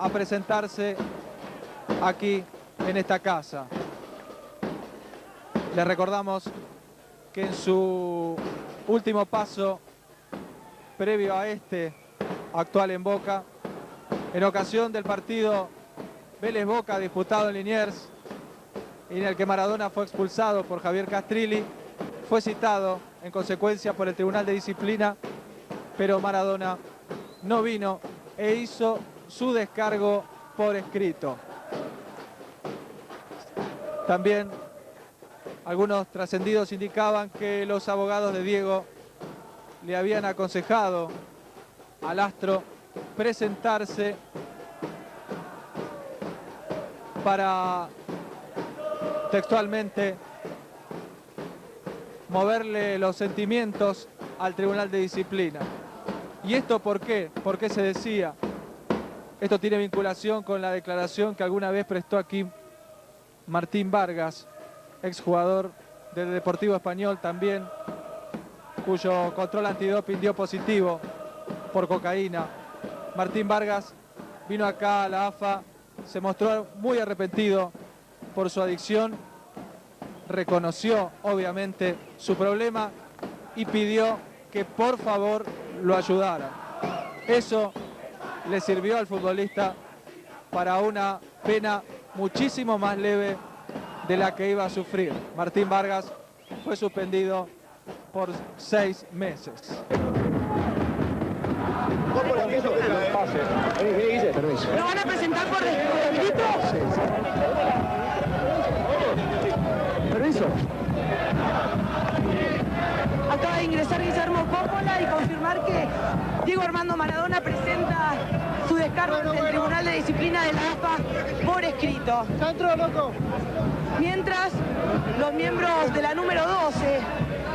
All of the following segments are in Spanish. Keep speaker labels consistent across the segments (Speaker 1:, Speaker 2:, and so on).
Speaker 1: a presentarse aquí en esta casa. Les recordamos que en su último paso, previo a este actual en Boca, en ocasión del partido Vélez-Boca disputado en Liniers, en el que Maradona fue expulsado por Javier Castrilli, fue citado en consecuencia por el Tribunal de Disciplina, pero Maradona no vino e hizo su descargo por escrito. También algunos trascendidos indicaban que los abogados de Diego le habían aconsejado al astro presentarse para textualmente moverle los sentimientos al Tribunal de Disciplina. ¿Y esto por qué? ¿Por qué se decía? Esto tiene vinculación con la declaración que alguna vez prestó aquí Martín Vargas, exjugador del Deportivo Español también, cuyo control antidoping dio positivo por cocaína. Martín Vargas vino acá a la AFA, se mostró muy arrepentido por su adicción, reconoció obviamente su problema y pidió que por favor lo ayudaran. Eso le sirvió al futbolista para una pena muchísimo más leve de la que iba a sufrir. Martín Vargas fue suspendido por 6 meses.
Speaker 2: ¿Lo van a presentar por escrito?
Speaker 3: Sí. Permiso.
Speaker 2: Acaba de ingresar Guillermo Coppola y confirmar que Diego Armando Maradona presenta su descargo ante el Tribunal de Disciplina de la AFA por escrito.
Speaker 3: ¡Centro, loco!
Speaker 2: Mientras, los miembros de la número 12,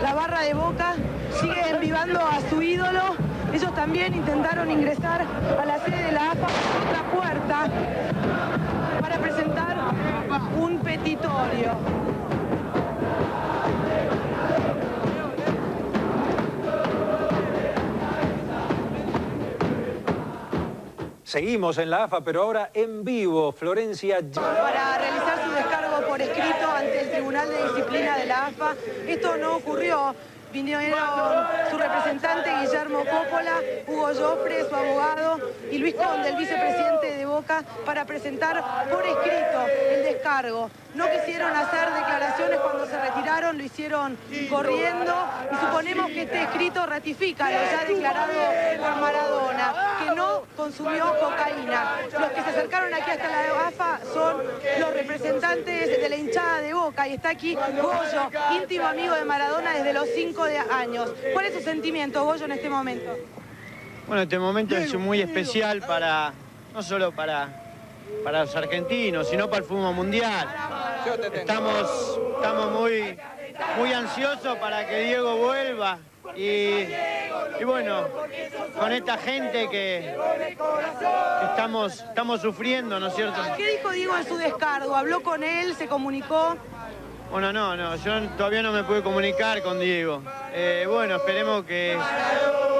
Speaker 2: la barra de Boca, siguen vivando a su ídolo. Ellos también intentaron ingresar a la sede de la AFA por otra puerta para presentar un petitorio.
Speaker 4: Seguimos en la AFA, pero ahora en vivo. Florencia...
Speaker 2: Para realizar su descargo por escrito ante el Tribunal de Disciplina de la AFA. Esto no ocurrió. Vinieron su representante Guillermo Coppola, Hugo Joffre, su abogado, y Luis Conde, el vicepresidente de Boca, para presentar por escrito el descargo. No quisieron hacer declaraciones cuando se retiraron, lo hicieron corriendo, y suponemos que este escrito ratifica lo ya declarado por Maradona, que no consumió cocaína. Los que se acercaron aquí hasta la AFA son los representantes de la hinchada de Boca, y está aquí Goyo, íntimo amigo de Maradona desde los 5 años. ¿Cuál es su sentimiento, Goyo, en este momento?
Speaker 5: Bueno, este momento es muy especial no solo para los argentinos, sino para el fútbol mundial. Estamos muy ansiosos para que Diego vuelva y bueno, con esta gente que estamos sufriendo, ¿no es cierto?
Speaker 2: ¿Qué dijo Diego en su descargo? ¿Habló con él? ¿Se comunicó?
Speaker 5: Bueno, no, yo todavía no me pude comunicar con Diego. Bueno, esperemos que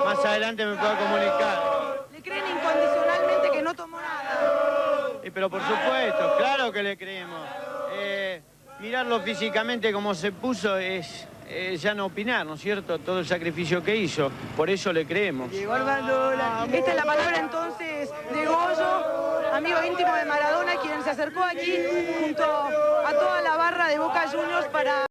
Speaker 5: más adelante me pueda comunicar.
Speaker 2: ¿Le creen incondicionalmente que no tomó nada?
Speaker 5: Pero por supuesto, claro que le creemos. Mirarlo físicamente como se puso es ya no opinar, ¿no es cierto? Todo el sacrificio que hizo, por eso le creemos.
Speaker 2: Esta es la palabra entonces de Goyo, amigo íntimo de Maradona, quien se acercó aquí junto a toda la barra de Boca Juniors para...